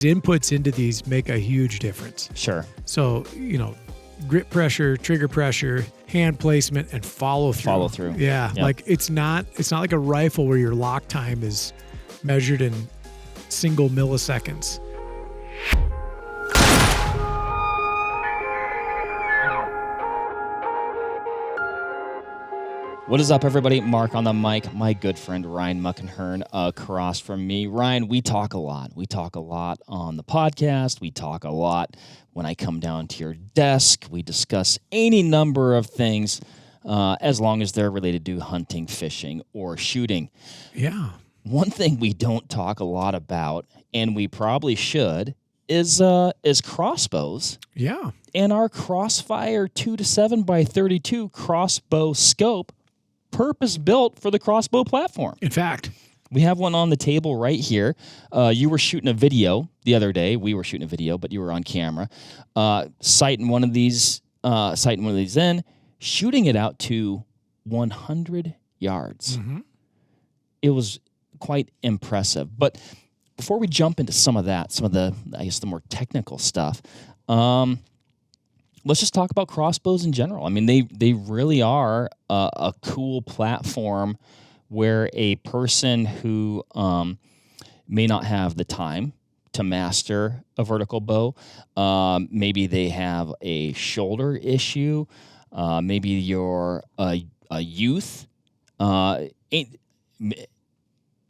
Inputs into these make a huge difference. Sure. So, grip pressure, trigger pressure, hand placement, and follow through. Follow through. Yeah. Yep. Like it's not like a rifle where your lock time is measured in single milliseconds. What is up, everybody? Mark on the mic. My good friend Ryan Muckenhirn across from me. Ryan, we talk a lot. We talk a lot on the podcast. We talk a lot when I come down to your desk. We discuss any number of things as long as they're related to hunting, fishing, or shooting. Yeah. One thing we don't talk a lot about, and we probably should, is crossbows. Yeah. And our Crossfire 2 to 7x32 Crossbow Scope, purpose-built for the crossbow platform. In fact, we have one on the table right here. You were shooting a video the other day. We were shooting a video, but you were on camera, sighting one of these in, shooting it out to 100 yards. Mm-hmm. It was quite impressive. But before we jump into some of the more technical stuff, let's just talk about crossbows in general. I mean, they really are a cool platform where a person who may not have the time to master a vertical bow, maybe they have a shoulder issue, maybe you're a youth,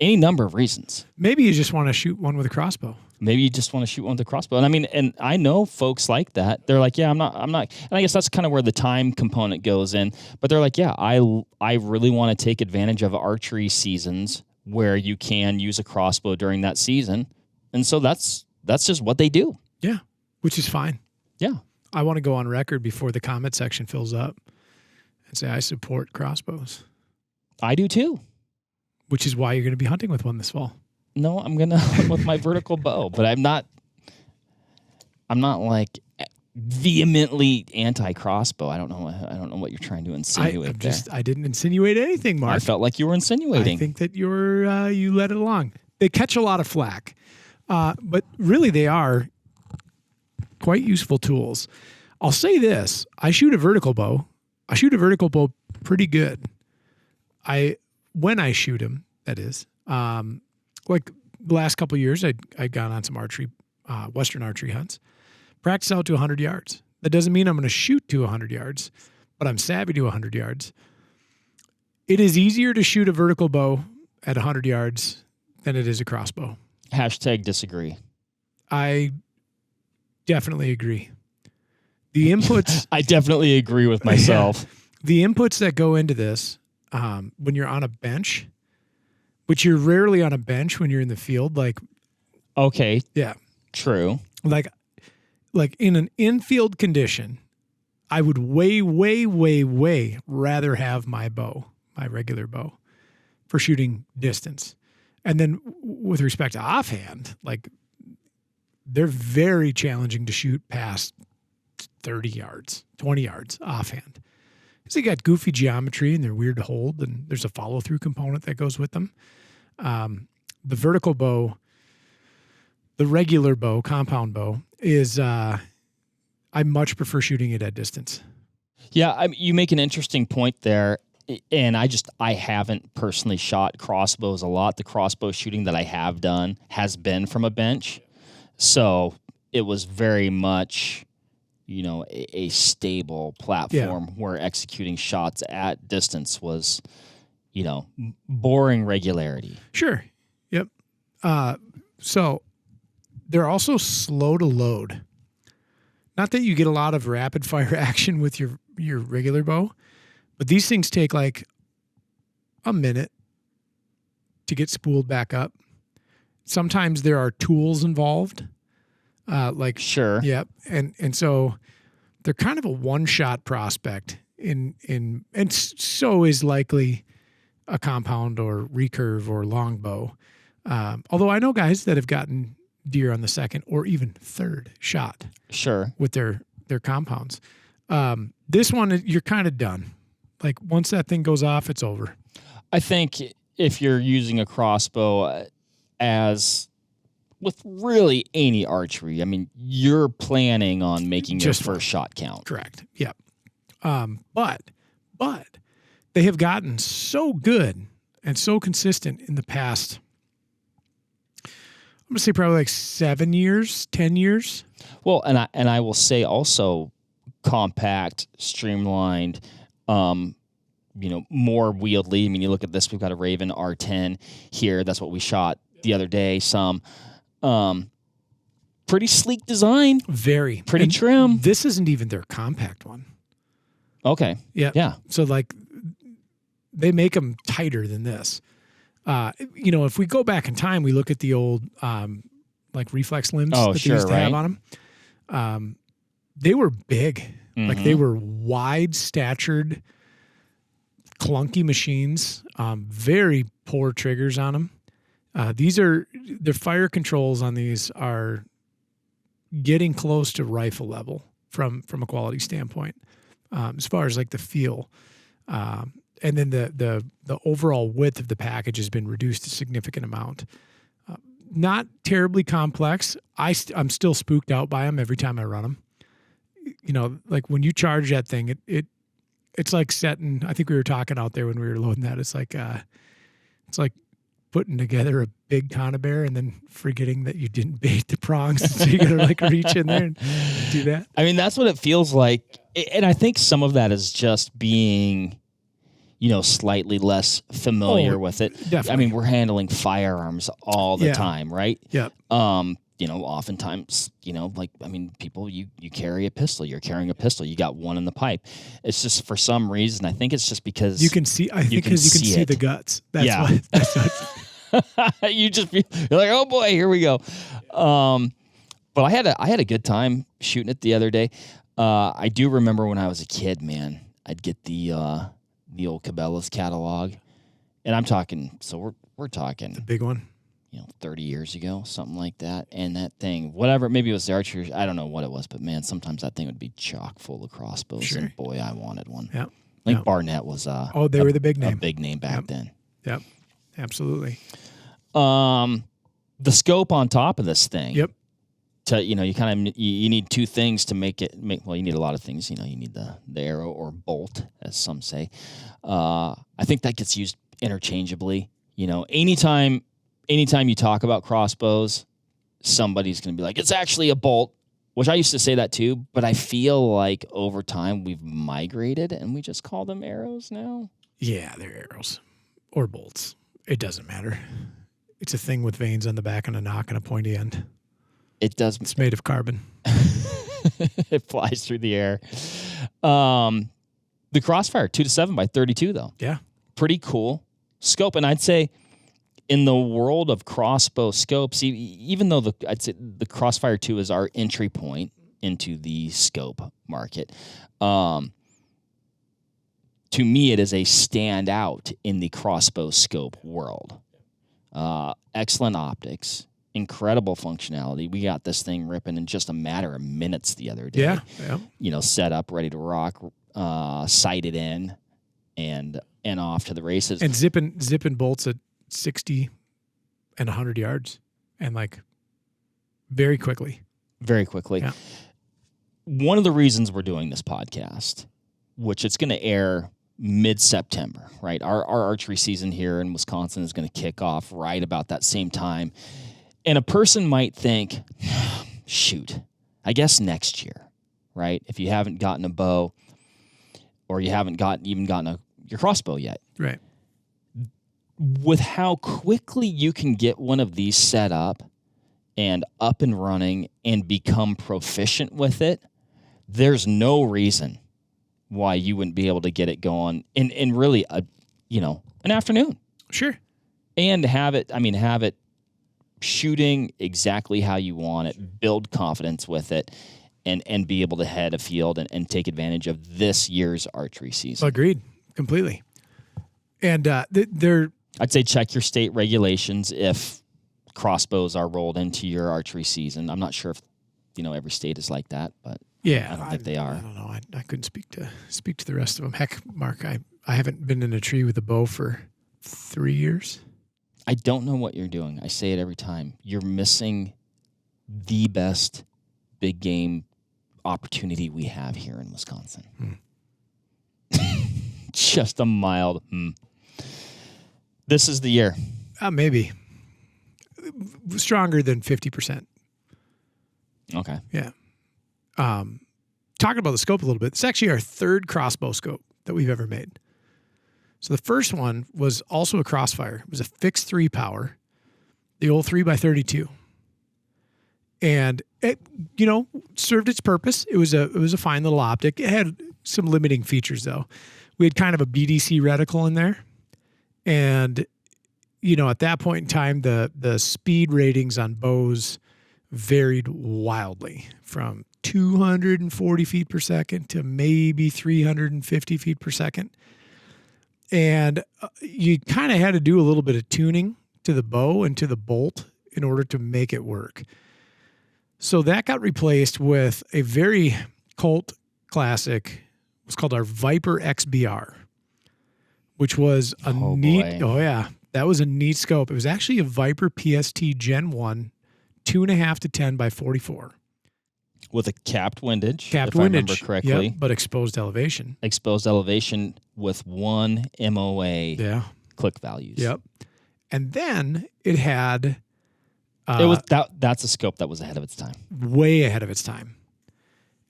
any number of reasons. Maybe you just want to shoot one with a crossbow. Maybe you just want to shoot one with a crossbow. And I mean, and I know folks like that. They're like, yeah, I'm not. And I guess that's kind of where the time component goes in. But they're like, yeah, I really want to take advantage of archery seasons where you can use a crossbow during that season. And so that's just what they do. Yeah, which is fine. Yeah. I want to go on record before the comment section fills up and say I support crossbows. I do too. Which is why you're going to be hunting with one this fall. No, I'm gonna hunt with my vertical bow, but I'm not like vehemently anti-crossbow. I don't know what you're trying to insinuate there. I didn't insinuate anything, Mark. I felt like you were insinuating. I think that you let it along. They catch a lot of flack, but really they are quite useful tools. I'll say this: I shoot a vertical bow. I shoot a vertical bow pretty good. When I shoot them, that is. Like the last couple of years, I'd gone on some archery, Western archery hunts, practice out to 100 yards. That doesn't mean I'm going to shoot to 100 yards, but I'm savvy to 100 yards. It is easier to shoot a vertical bow at 100 yards than it is a crossbow. Hashtag disagree. I definitely agree. The inputs... I definitely agree with myself. The inputs that go into this, when you're on a bench... But you're rarely on a bench when you're in the field. Like, okay. Yeah. True. Like in an infield condition, I would way, way, way, way rather have my regular bow for shooting distance. And then with respect to offhand, like they're very challenging to shoot past 30 yards, 20 yards offhand. Because they got goofy geometry and they're weird to hold, and there's a follow-through component that goes with them. The vertical bow, the regular bow, compound bow, is I much prefer shooting it at distance. Yeah, you make an interesting point there, and I haven't personally shot crossbows a lot. The crossbow shooting that I have done has been from a bench, so it was very much... a stable platform where executing shots at distance was, boring regularity. Sure. Yep. So they're also slow to load. Not that you get a lot of rapid fire action with your regular bow, but these things take like a minute to get spooled back up. Sometimes there are tools involved. Sure. Yep. And so they're kind of a one-shot prospect and so is likely a compound or recurve or longbow. Although I know guys that have gotten deer on the second or even third shot. Sure. With their compounds. This one, you're kind of done. Like once that thing goes off, it's over. I think if you're using a crossbow as with really any archery, I mean, you're planning on making your Just first shot count. Correct. Yep. But they have gotten so good and so consistent in the past, I'm going to say probably like 7 years, 10 years. Well, and I will say also compact, streamlined, more wieldy. I mean, you look at this, we've got a Raven R10 here. That's what we shot the other day. Some pretty sleek design. Very. Pretty trim. This isn't even their compact one. Okay. Yeah. Yeah. So like they make them tighter than this. If we go back in time, we look at the old like reflex limbs that they used to have on them. They were big. Mm-hmm. Like they were wide statured, clunky machines, very poor triggers on them. The fire controls on these are getting close to rifle level from a quality standpoint, as far as like the feel. And then the overall width of the package has been reduced a significant amount. Not terribly complex. I'm still spooked out by them every time I run them. Like when you charge that thing, it's like setting. I think we were talking out there when we were loading that. It's like putting together a big conibear and then forgetting that you didn't bait the prongs, so you gotta like reach in there and do that. I mean, that's what it feels like, and I think some of that is just being, slightly less familiar with it. Definitely. I mean, we're handling firearms all the time, right? Yep. Oftentimes, people, you carry a pistol, you're carrying a pistol, you got one in the pipe. It's just for some reason, I think it's just because you can see, you can see the guts. That's what. You're like, oh boy, here we go. But I had a good time shooting it the other day. I do remember when I was a kid, man, I'd get the old Cabela's catalog, and I'm talking, so we're talking the big one. 30 years ago, something like that. And that thing, whatever, maybe it was the archery, I don't know what it was, but man, sometimes that thing would be chock full of crossbows. Sure. And boy, I wanted one. Yeah. I think Barnett was they were the big name. A big name back then. Yep. Absolutely. The scope on top of this thing. Yep. You need two things to make it well, you need a lot of things. You need the arrow or bolt, as some say. I think that gets used interchangeably. Anytime you talk about crossbows, somebody's going to be like, it's actually a bolt, which I used to say that too, but I feel like over time we've migrated and we just call them arrows now. Yeah, they're arrows or bolts. It doesn't matter. It's a thing with vanes on the back and a knock and a pointy end. It does. It's made of carbon. It flies through the air. The Crossfire 2-7 by 32 though. Yeah. Pretty cool scope. And I'd say, in the world of crossbow scopes, even though I'd say the Crossfire 2 is our entry point into the scope market, to me it is a standout in the crossbow scope world. Excellent optics, incredible functionality. We got this thing ripping in just a matter of minutes the other day. Yeah. Set up, ready to rock, sighted in, and off to the races. And zipping bolts at 60 and 100 yards and like very quickly. Yeah. One of the reasons we're doing this podcast, which it's going to air mid-September, right? Our archery season here in Wisconsin is going to kick off right about that same time. And a person might think, shoot, I guess next year, right? If you haven't gotten a bow or you haven't even gotten your crossbow yet. Right. With how quickly you can get one of these set up and running and become proficient with it, there's no reason why you wouldn't be able to get it going in really an afternoon. Sure. And have it shooting exactly how you want it, build confidence with it, and be able to head a field and take advantage of this year's archery season. Agreed. Completely. And I'd say check your state regulations if crossbows are rolled into your archery season. I'm not sure if every state is like that, but yeah, I don't think they are. I don't know. I couldn't speak to the rest of them. Heck, Mark, I haven't been in a tree with a bow for 3 years. I don't know what you're doing. I say it every time. You're missing the best big game opportunity we have here in Wisconsin. Just a mild. This is the year. Maybe. Stronger than 50%. Okay. Yeah. Talking about the scope a little bit, it's actually our third crossbow scope that we've ever made. So the first one was also a Crossfire. It was a fixed 3 power, the old 3x32. And it, served its purpose. It was a fine little optic. It had some limiting features though. We had kind of a BDC reticle in there. And, at that point in time, the speed ratings on bows varied wildly from 240 feet per second to maybe 350 feet per second. And you kind of had to do a little bit of tuning to the bow and to the bolt in order to make it work. So that got replaced with a very cult classic. It was called our Viper XBR, which was a neat. Oh yeah, that was a neat scope. It was actually a Viper PST Gen 1, 2.5 to 10 by 44. With a capped windage, if I remember correctly. Yep, but exposed elevation. Exposed elevation with 1 MOA click values. Yep. And then it had... it was that's a scope that was ahead of its time. Way ahead of its time.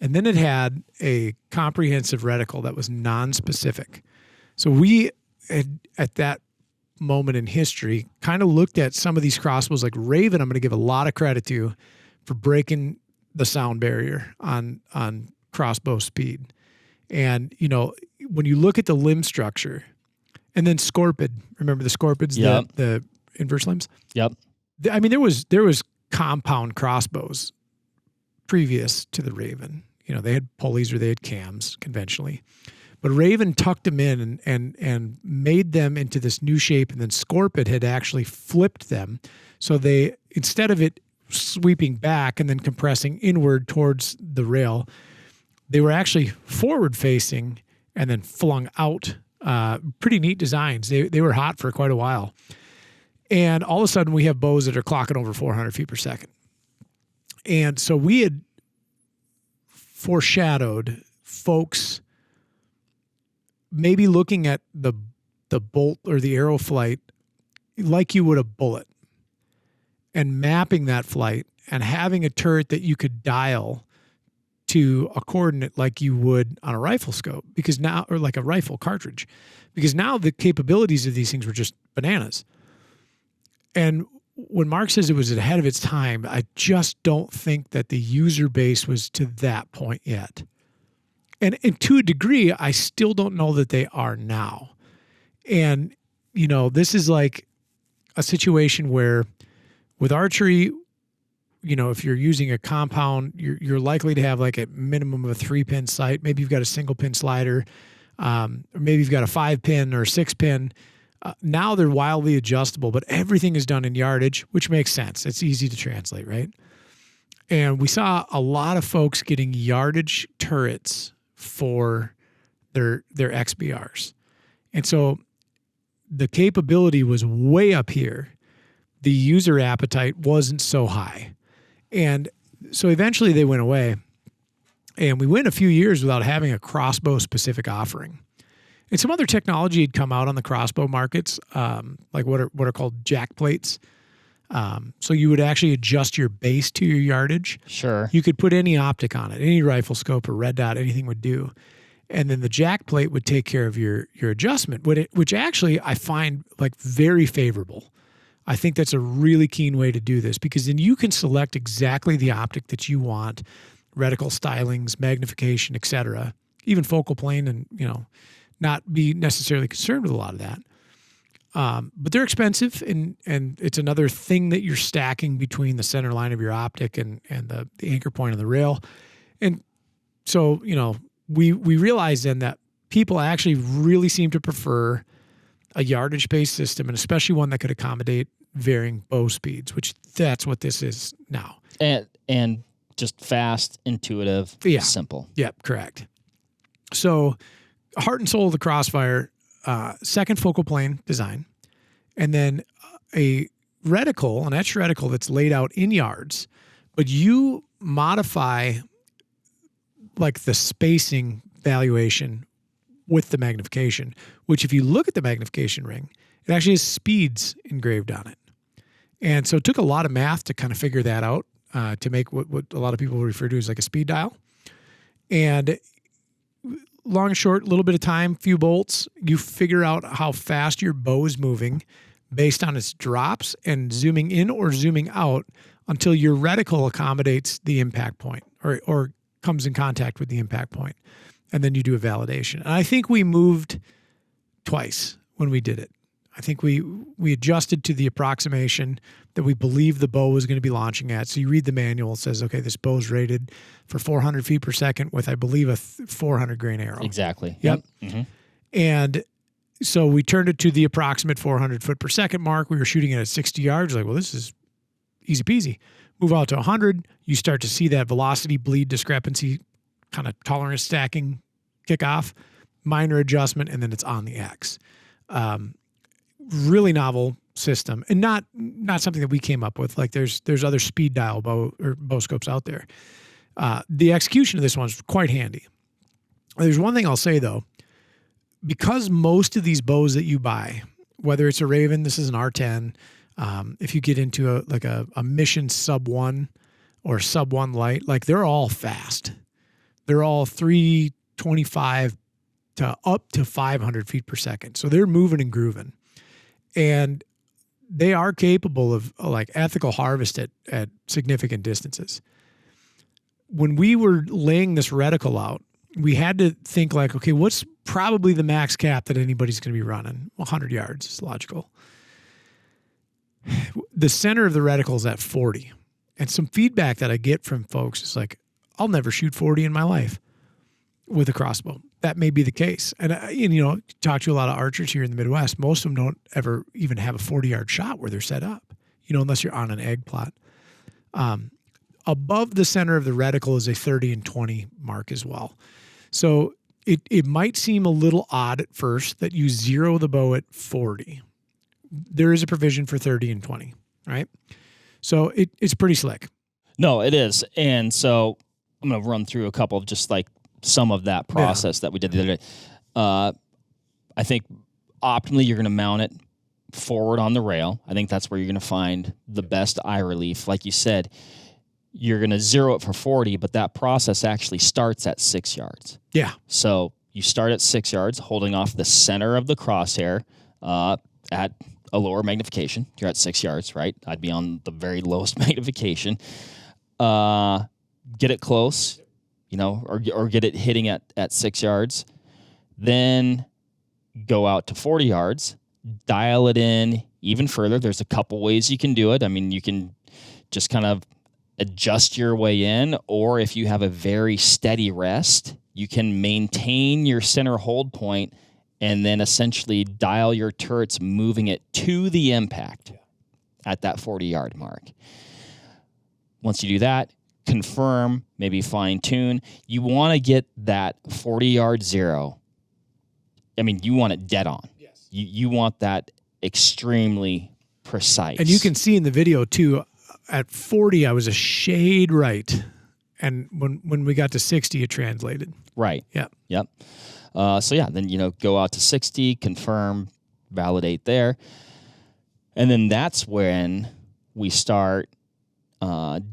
And then it had a comprehensive reticle that was non-specific. So we, at that moment in history, kind of looked at some of these crossbows like Raven. I'm going to give a lot of credit to for breaking the sound barrier on crossbow speed. And, when you look at the limb structure, and then Scorpid, remember the Scorpids, the inverse limbs? Yep. I mean, there was compound crossbows previous to the Raven. They had pulleys or they had cams conventionally. But Raven tucked them in and made them into this new shape, and then Scorpid had actually flipped them. So they, instead of it sweeping back and then compressing inward towards the rail, they were actually forward facing and then flung out. Pretty neat designs. They were hot for quite a while. And all of a sudden we have bows that are clocking over 400 feet per second. And so we had foreshadowed folks maybe looking at the bolt or the arrow flight like you would a bullet, and mapping that flight and having a turret that you could dial to a coordinate like you would on a rifle scope, because now, or like a rifle cartridge, because now the capabilities of these things were just bananas. And when Mark says it was ahead of its time, I just don't think that the user base was to that point yet. And to a degree, I still don't know that they are now. And, this is like a situation where with archery, if you're using a compound, you're likely to have like a minimum of a 3-pin sight. Maybe you've got a single pin slider, or maybe you've got a 5-pin or a 6-pin. Now they're wildly adjustable, but everything is done in yardage, which makes sense. It's easy to translate, right? And we saw a lot of folks getting yardage turrets for their XBRs. And so the capability was way up here. The user appetite wasn't so high. And so eventually they went away. And we went a few years without having a crossbow specific offering. And some other technology had come out on the crossbow markets, like what are called jack plates. So you would actually adjust your base to your yardage. Sure. You could put any optic on it, any rifle scope or red dot, anything would do. And then the jack plate would take care of your adjustment, which actually I find like very favorable. I think that's a really keen way to do this, because then you can select exactly the optic that you want, reticle stylings, magnification, etc., even focal plane, and not be necessarily concerned with a lot of that. But they're expensive, and it's another thing that you're stacking between the center line of your optic and the anchor point on the rail. And so, we realized then that people actually really seem to prefer a yardage-based system, and especially one that could accommodate varying bow speeds, which that's what this is now. And just fast, intuitive, simple. Yep, correct. So heart and soul of the Crossfire, second focal plane design. And then a reticle, an etched reticle that's laid out in yards, but you modify like the spacing valuation with the magnification, which if you look at the magnification ring, it actually has speeds engraved on it. And so it took a lot of math to kind of figure that out, to make what a lot of people refer to as like a speed dial. And long and short, a little bit of time, few bolts, you figure out how fast your bow is moving based on its drops and zooming in or zooming out until your reticle accommodates the impact point or comes in contact with the impact point. And then you do a validation. And I think we moved twice when we did it. I think we adjusted to the approximation that we believe the bow was going to be launching at. So you read the manual, it says, okay, this bow's rated for 400 feet per second with, I believe, a 400 grain arrow. Exactly. Yep. Mm-hmm. And so we turned it to the approximate 400 foot per second mark. We were shooting it at 60 yards. Like, well, this is easy peasy. Move out to 100. You start to see that velocity bleed discrepancy, kind of tolerance stacking kick off, minor adjustment, and then it's on the X. Really novel system, and not something that we came up with. Like there's other speed dial bow scopes out there. The execution of this one's quite handy. There's one thing I'll say though, because most of these bows that you buy, whether it's a Raven, this is an R10. If you get into a Mission sub 1 or sub 1 light, like they're all fast. They're all 325 to up to 500 feet per second. So they're moving and grooving. And they are capable of like ethical harvest at significant distances. When we were laying this reticle out, we had to think like, okay, what's probably the max cap that anybody's going to be running? 100 yards is logical. The center of the reticle is at 40. And some feedback that I get from folks is like, I'll never shoot 40 in my life with a crossbow. That may be the case. And talk to a lot of archers here in the Midwest. Most of them don't ever even have a 40-yard shot where they're set up, unless you're on an egg plot. Above the center of the reticle is a 30 and 20 mark as well. So it might seem a little odd at first that you zero the bow at 40. There is a provision for 30 and 20, right? So it's pretty slick. No, it is. And so I'm going to run through a couple of just like some of that process that we did the other day. I think optimally you're going to mount it forward on the rail. I think that's where you're going to find the best eye relief. Like you said, you're going to zero it for 40, but that process actually starts at 6 yards. Yeah. So you start at 6 yards, holding off the center of the crosshair at a lower magnification. You're at 6 yards, right? I'd be on the very lowest magnification. Get it close, or get it hitting at 6 yards. Then go out to 40 yards, dial it in even further. There's a couple ways you can do it. I mean, you can just kind of adjust your way in, or if you have a very steady rest, you can maintain your center hold point and then essentially dial your turrets, moving it to the impact at that 40-yard mark. Once you do that, confirm, maybe fine-tune. You want to get that 40-yard zero. I mean, you want it dead on. Yes. You want that extremely precise. And you can see in the video, too, at 40, I was a shade right. And when we got to 60, it translated. Right. Yep. Then, go out to 60, confirm, validate there. And then that's when we start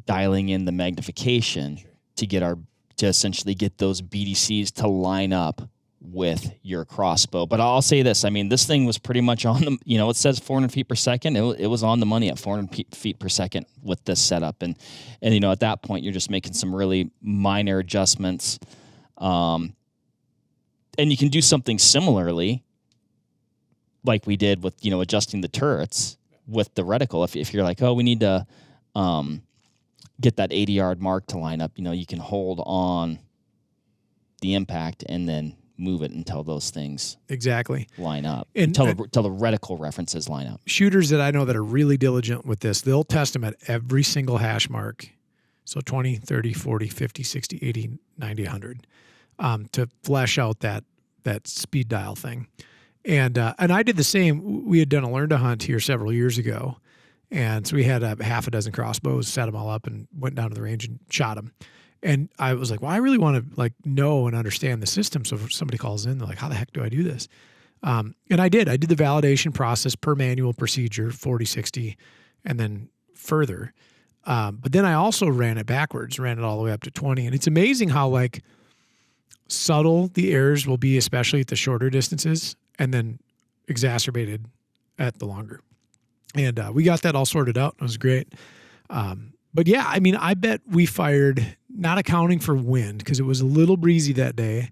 dialing in the magnification to essentially get those BDCs to line up with your crossbow. But I'll say this, I mean, this thing was pretty much on the, it says 400 feet per second. It was on the money at 400 feet per second with this setup. And at that point, you're just making some really minor adjustments. And you can do something similarly like we did with, adjusting the turrets with the reticle. If you're like, oh, we need to get that 80-yard mark to line up, you can hold on the impact and then move it until those things line up, until the reticle references line up. Shooters that I know that are really diligent with this, they'll test them at every single hash mark. So 20, 30, 40, 50, 60, 80, 90, 100 to flesh out that speed dial thing. And I did the same. We had done a learn to hunt here several years ago. And so we had a half a dozen crossbows, set them all up, and went down to the range and shot them. And I was like, well, I really want to like know and understand the system. So if somebody calls in, they're like, how the heck do I do this? And I did. I did the validation process per manual procedure, 40, 60, and then further. But then I also ran it backwards, ran it all the way up to 20. And it's amazing how like subtle the errors will be, especially at the shorter distances, and then exacerbated at the longer. And we got that all sorted out. It was great. But yeah, I mean, I bet we fired, not accounting for wind, because it was a little breezy that day.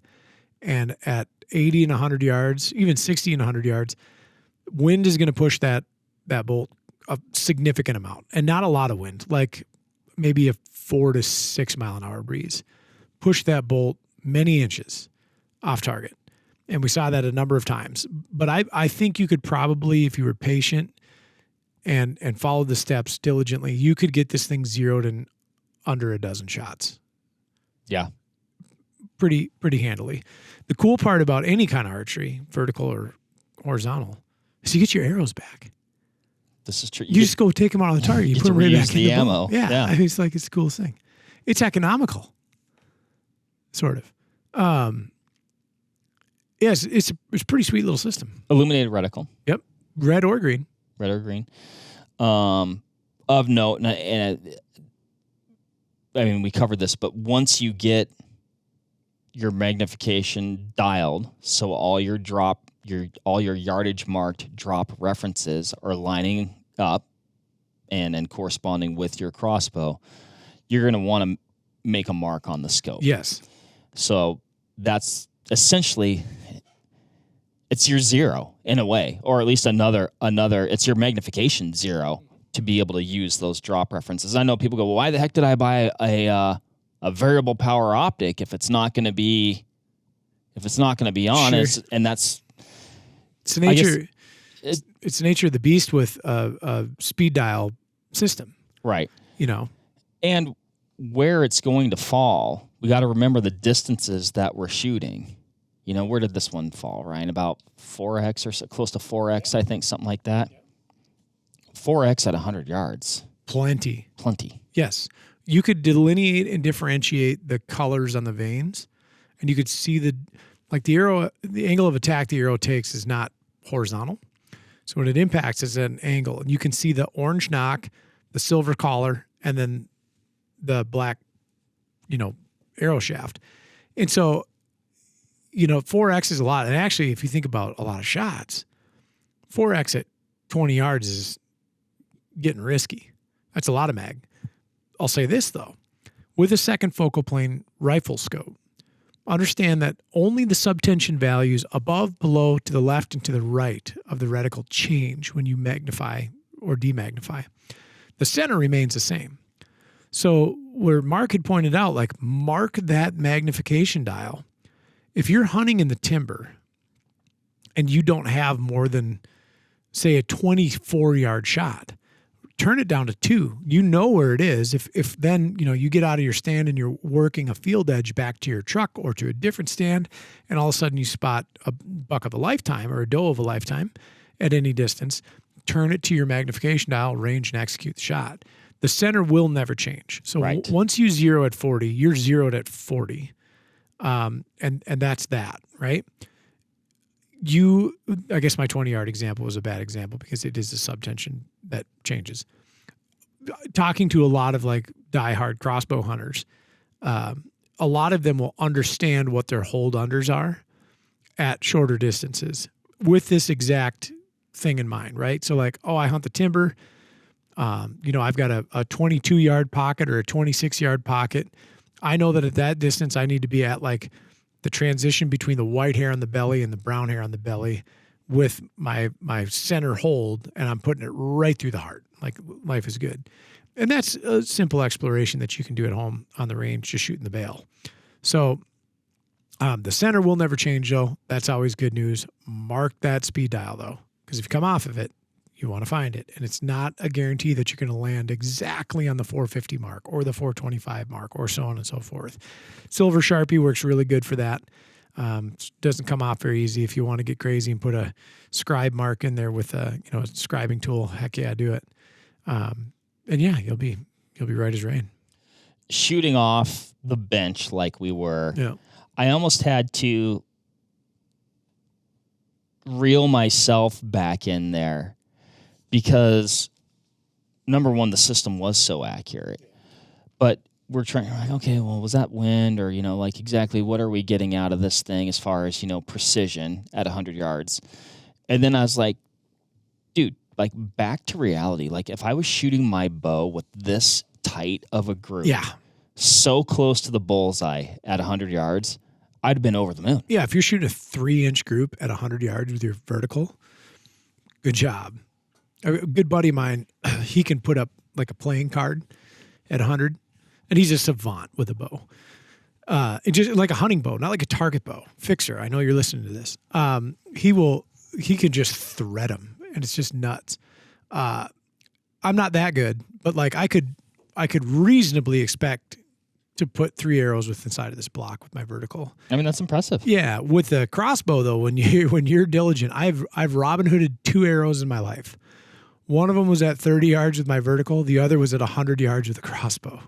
And at 80 and 100 yards, even 60 and 100 yards, wind is going to push that bolt a significant amount, and not a lot of wind, like maybe a 4 to 6 mile an hour breeze. Push that bolt many inches off target. And we saw that a number of times. But I think you could probably, if you were patient and followed the steps diligently, you could get this thing zeroed in under a dozen shots. Yeah. Pretty handily. The cool part about any kind of archery, vertical or horizontal, is you get your arrows back. This is true. You just go take them out of the target. You put them right back in the ammo. Yeah. I mean, it's like, it's the coolest thing. It's economical, sort of. Yes, it's a pretty sweet little system. Illuminated reticle. Yep. Red or green. Red or green. Of note, and I mean, we covered this, but once you get your magnification dialed, so all your yardage marked drop references are lining up and corresponding with your crossbow, you're going to want to make a mark on the scope. Yes. So that's essentially, it's your zero in a way, or at least another, it's your magnification zero to be able to use those drop references. I know people go, well, why the heck did I buy a variable power optic if it's not going to be on? Sure. And that's, it's the nature. It's the nature of the beast with a speed dial system. Right. You know, and where it's going to fall, we got to remember the distances that we're shooting. You know, where did this one fall, Ryan? About 4x or so, close to 4x, I think, something like that. 4x at 100 yards. Plenty. Yes. You could delineate and differentiate the colors on the veins, and you could see the arrow, the angle of attack the arrow takes is not horizontal. So when it impacts, it's at an angle, and you can see the orange knock, the silver collar, and then the black, arrow shaft. And so, 4x is a lot. And actually, if you think about a lot of shots, 4x at 20 yards is getting risky. That's a lot of mag. I'll say this, though. With a second focal plane rifle scope, understand that only the subtension values above, below, to the left, and to the right of the reticle change when you magnify or demagnify. The center remains the same. So where Mark had pointed out, mark that magnification dial. If you're hunting in the timber and you don't have more than, say, a 24-yard shot, turn it down to 2. You know where it is. If then, you get out of your stand and you're working a field edge back to your truck or to a different stand, and all of a sudden you spot a buck of a lifetime or a doe of a lifetime at any distance, turn it to your magnification dial, range, and execute the shot. The center will never change. So right. Once you zero at 40, you're zeroed at 40. And that's that, right? I guess my 20-yard example was a bad example because it is the subtension that changes. Talking to a lot of diehard crossbow hunters, a lot of them will understand what their hold unders are at shorter distances with this exact thing in mind, right? So I hunt the timber. I've got a 22-yard pocket or a 26-yard pocket. I know that at that distance, I need to be at the transition between the white hair on the belly and the brown hair on the belly with my center hold, and I'm putting it right through the heart. Life is good. And that's a simple exploration that you can do at home on the range, just shooting the bail. So the center will never change, though. That's always good news. Mark that speed dial, though, because if you come off of it, you want to find it. And it's not a guarantee that you're going to land exactly on the 450 mark or the 425 mark or so on and so forth. Silver Sharpie works really good for that. Doesn't come off very easy. If you want to get crazy and put a scribe mark in there with a scribing tool, heck yeah, do it. And yeah, you'll be right as rain. Shooting off the bench like we were, I almost had to reel myself back in there because, number one, the system was so accurate. But we're trying, like, okay, well, was that wind or, like exactly what are we getting out of this thing as far as, precision at 100 yards? And then I was like, dude, like back to reality. Like if I was shooting my bow with this tight of a group, so close to the bullseye at 100 yards, I'd have been over the moon. Yeah, if you're shooting a 3-inch group at 100 yards with your vertical, good job. A good buddy of mine, he can put up like a playing card at 100, and he's a savant with a bow. It's just like a hunting bow, not like a target bow. Fixer, I know you're listening to this. He can just thread them, and it's just nuts. I'm not that good, but like I could reasonably expect to put 3 arrows with inside of this block with my vertical. I mean, that's impressive. Yeah, with the crossbow though, when you're diligent, I've Robin Hooded 2 arrows in my life. One of them was at 30 yards with my vertical. The other was at 100 yards with a crossbow,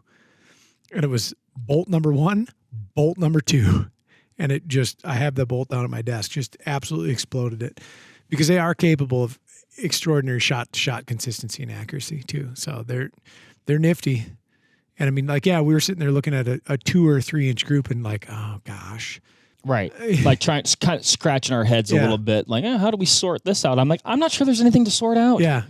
and it was bolt number 1, bolt number 2, and I have the bolt down at my desk, just absolutely exploded it, because they are capable of extraordinary shot-to-shot consistency and accuracy too. So they're nifty. And I mean, like, yeah, we were sitting there looking at a 2 or 3 inch group and like, oh gosh. Right. Like kind of scratching our heads a little bit. Like, how do we sort this out? I'm like, I'm not sure there's anything to sort out. Yeah.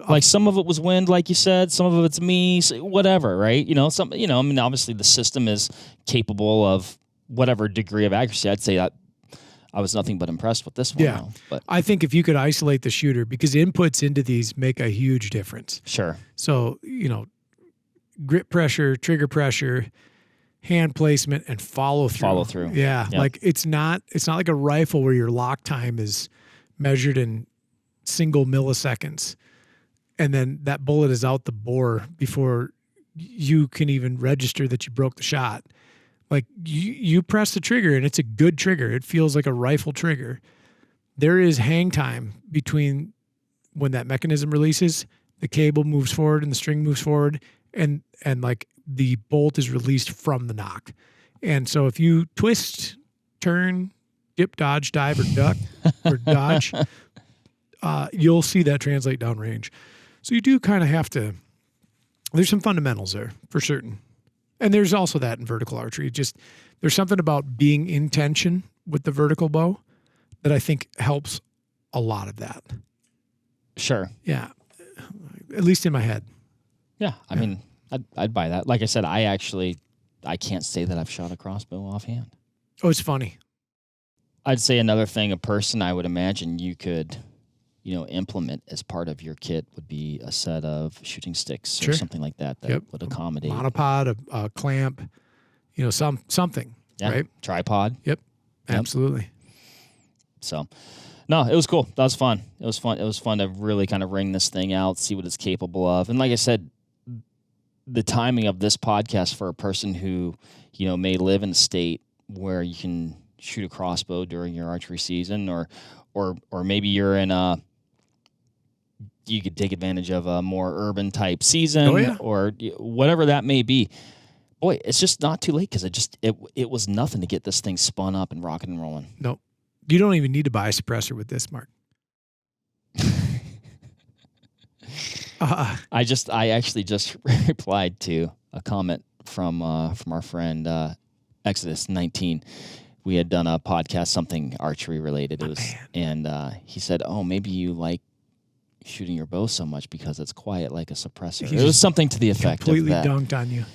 Like some of it was wind, like you said, some of it's me, whatever. Right. I mean, obviously the system is capable of whatever degree of accuracy. I'd say that I was nothing but impressed with this one. Yeah. But I think if you could isolate the shooter, because inputs into these make a huge difference. Sure. So, grip pressure, trigger pressure, hand placement, and follow through. Yeah. Yep. Like it's not like a rifle where your lock time is measured in single milliseconds, and then that bullet is out the bore before you can even register that you broke the shot. Like you press the trigger and it's a good trigger. It feels like a rifle trigger. There is hang time between when that mechanism releases, the cable moves forward and the string moves forward, and like the bolt is released from the nock. And so if you twist, turn, dip, dodge, dive, or duck, or dodge, you'll see that translate downrange. So you do kind of have to, there's some fundamentals there for certain. And there's also that in vertical archery. There's something about being in tension with the vertical bow that I think helps a lot of that. Sure. Yeah. At least in my head. Yeah. I mean, I'd buy that. Like I said, I can't say that I've shot a crossbow offhand. Oh, it's funny. I'd say another thing, a person I would imagine you could, implement as part of your kit would be a set of shooting sticks or something like that would accommodate. Monopod, a clamp, something, right? Tripod. Yep, absolutely. So, no, it was cool. That was fun. It was fun. It was fun to really kind of wring this thing out, see what it's capable of. And like I said, the timing of this podcast for a person who, may live in a state where you can shoot a crossbow during your archery season, or maybe you're in you could take advantage of a more urban type season, or whatever that may be. Boy, it's just not too late, because it was nothing to get this thing spun up and rocking and rolling. Nope. You don't even need to buy a suppressor with this, Mark. I actually just replied to a comment from our friend Exodus 19. We had done a podcast, something archery related. And he said, "Oh, maybe you like shooting your bow so much because it's quiet like a suppressor." It was something to the effect of that. Completely dunked on you.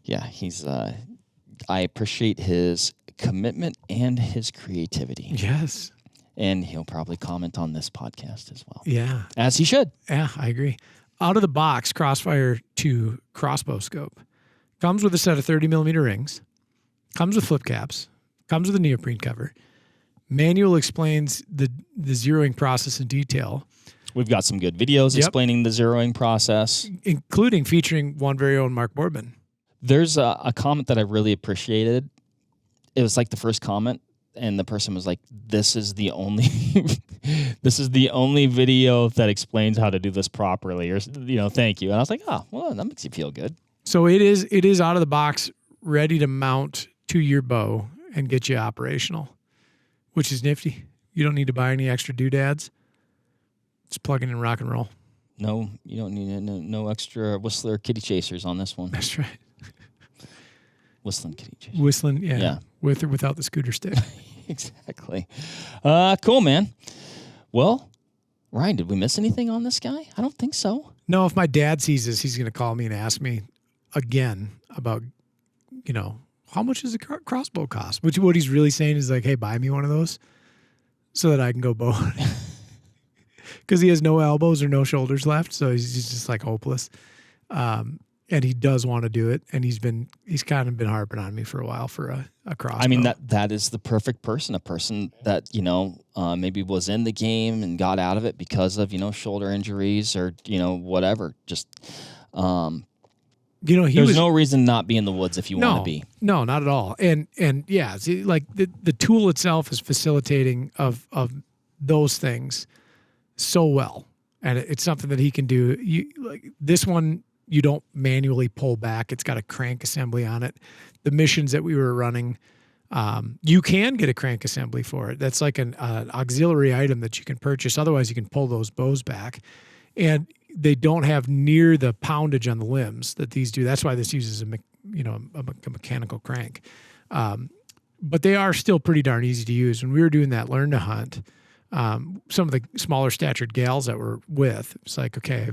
Yeah, he's. I appreciate his commitment and his creativity. Yes. And he'll probably comment on this podcast as well. Yeah. As he should. Yeah, I agree. Out of the box, Crossfire II Crossbow Scope comes with a set of 30 millimeter rings, comes with flip caps, comes with a neoprene cover. Manual explains the zeroing process in detail. We've got some good videos explaining the zeroing process, including featuring one very own Mark Boardman. There's a comment that I really appreciated. It was like the first comment and the person was like, "This is the only, this is the only video that explains how to do this properly," or thank you. And I was like, "Oh, well, that makes you feel good." So it is out of the box, ready to mount to your bow and get you operational, which is nifty. You don't need to buy any extra doodads. Just plug in and rock and roll. No, you don't need no extra Whistler kitty chasers on this one. That's right. Whistling kitty chasers. Whistling, yeah. With or without the scooter stick. Exactly. Cool, man. Well, Ryan, did we miss anything on this guy? I don't think so. No, if my dad sees this, he's going to call me and ask me again about, how much does a crossbow cost? Which what he's really saying is like, hey, buy me one of those so that I can go bow. Because he has no elbows or no shoulders left, so he's just like hopeless. And he does want to do it, and he's kind of been harping on me for a while for a crossbow. I mean, that is the perfect person, a person that, maybe was in the game and got out of it because of, shoulder injuries or, whatever. Just, there's no reason to not be in the woods if you want to be. No, not at all. And yeah, see, like the tool itself is facilitating of those things so well. And it's something that he can do. Like this one, you don't manually pull back. It's got a crank assembly on it. The missions that we were running, you can get a crank assembly for it. That's like an auxiliary item that you can purchase. Otherwise, you can pull those bows back. And they don't have near the poundage on the limbs that these do. That's why this uses a mechanical crank. But they are still pretty darn easy to use. When we were doing that learn to hunt, some of the smaller statured gals that we're with, it's like, okay,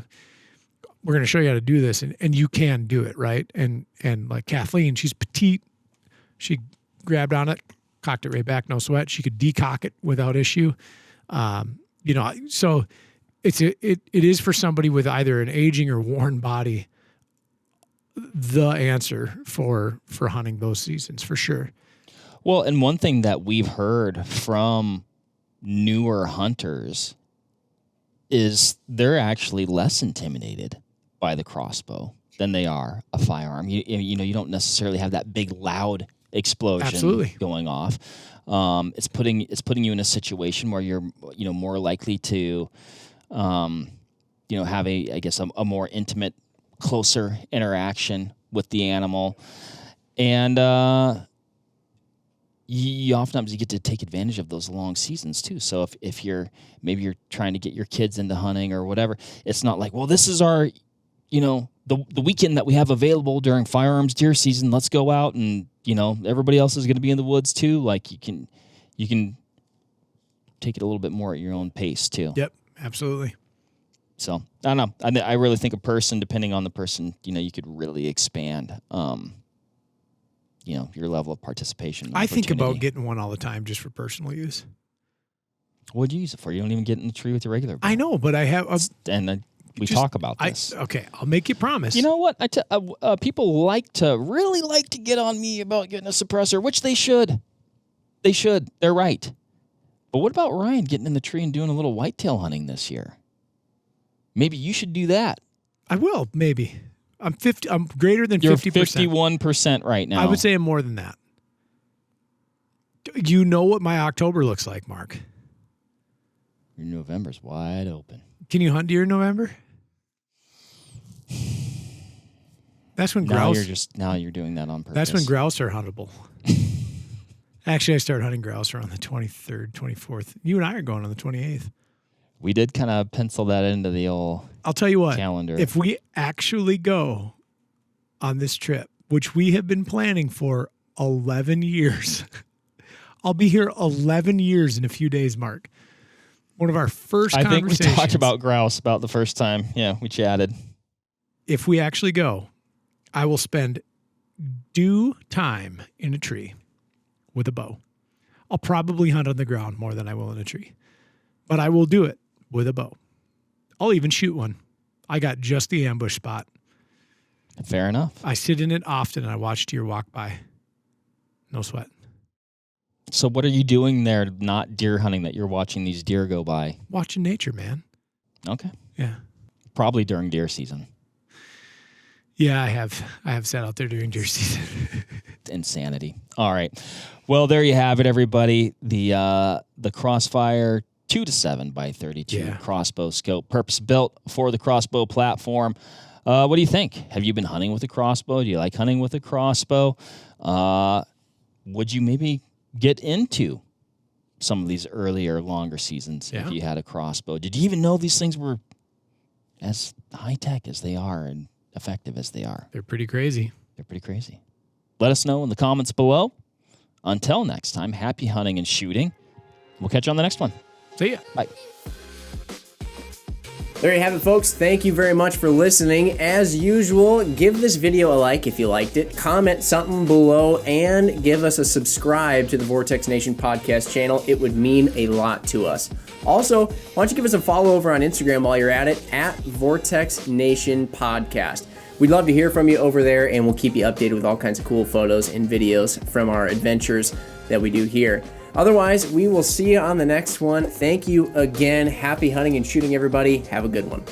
we're going to show you how to do this, and you can do it, right? And like Kathleen, she's petite. She grabbed on it, cocked it right back, no sweat. She could decock it without issue. So it is for somebody with either an aging or worn body, the answer for hunting those seasons for sure. Well, and one thing that we've heard from newer hunters is they're actually less intimidated by the crossbow than they are a firearm. You don't necessarily have that big loud explosion going off. It's putting you in a situation where you're more likely to have a more intimate, closer interaction with the animal, and you oftentimes get to take advantage of those long seasons too. So if you're trying to get your kids into hunting or whatever, it's not like, well, this is our, the weekend that we have available during firearms deer season. Let's go out and, everybody else is going to be in the woods too. Like you can take it a little bit more at your own pace too. Yep, absolutely. So I don't know. I really think depending on the person, you could really expand, your level of participation. I think about getting one all the time just for personal use. What'd you use it for? You don't even get in the tree with your regular bow. I know, but I have... we talk about this. Okay, I'll make you promise. You know what? People really like to get on me about getting a suppressor, which they should. They should. They're right. But what about Ryan getting in the tree and doing a little whitetail hunting this year? Maybe you should do that. I will, maybe. I'm greater than 50%. You're 51% right now. I would say I'm more than that. You know what my October looks like, Mark. Your November's wide open. Can you hunt deer in November? That's when grouse... Now you're doing that on purpose. That's when grouse are huntable. Actually, I start hunting grouse around the 23rd, 24th. You and I are going on the 28th. We did kind of pencil that into the old I'll tell you what, calendar. If we actually go on this trip, which we have been planning for 11 years, I'll be here 11 years in a few days, Mark. One of our first conversations. I think we talked about grouse about the first time. Yeah, we chatted. If we actually go, I will spend due time in a tree with a bow. I'll probably hunt on the ground more than I will in a tree, but I will do it with a bow. I'll even shoot one. I got just the ambush spot. Fair enough. I sit in it often and I watch deer walk by. No sweat. So what are you doing there, not deer hunting, that you're watching these deer go by? Watching nature, man. Okay. Yeah. Probably during deer season. Yeah, I have sat out there during deer season. insanity. All right. Well, there you have it, everybody. The Crossfire 2-7x32 crossbow scope, purpose built for the crossbow platform. What do you think? Have you been hunting with a crossbow? Do you like hunting with a crossbow? Would you maybe get into some of these earlier, longer seasons if you had a crossbow? Did you even know these things were as high-tech as they are and effective as they are? They're pretty crazy. They're pretty crazy. Let us know in the comments below. Until next time, happy hunting and shooting. We'll catch you on the next one. See ya. Bye. There you have it, folks. Thank you very much for listening. As usual, give this video a like if you liked it, comment something below, and give us a subscribe to the Vortex Nation podcast channel. It would mean a lot to us. Also, why don't you give us a follow over on Instagram while you're at it, at Vortex Nation Podcast. We'd love to hear from you over there, and we'll keep you updated with all kinds of cool photos and videos from our adventures that we do here. Otherwise, we will see you on the next one. Thank you again. Happy hunting and shooting, everybody. Have a good one.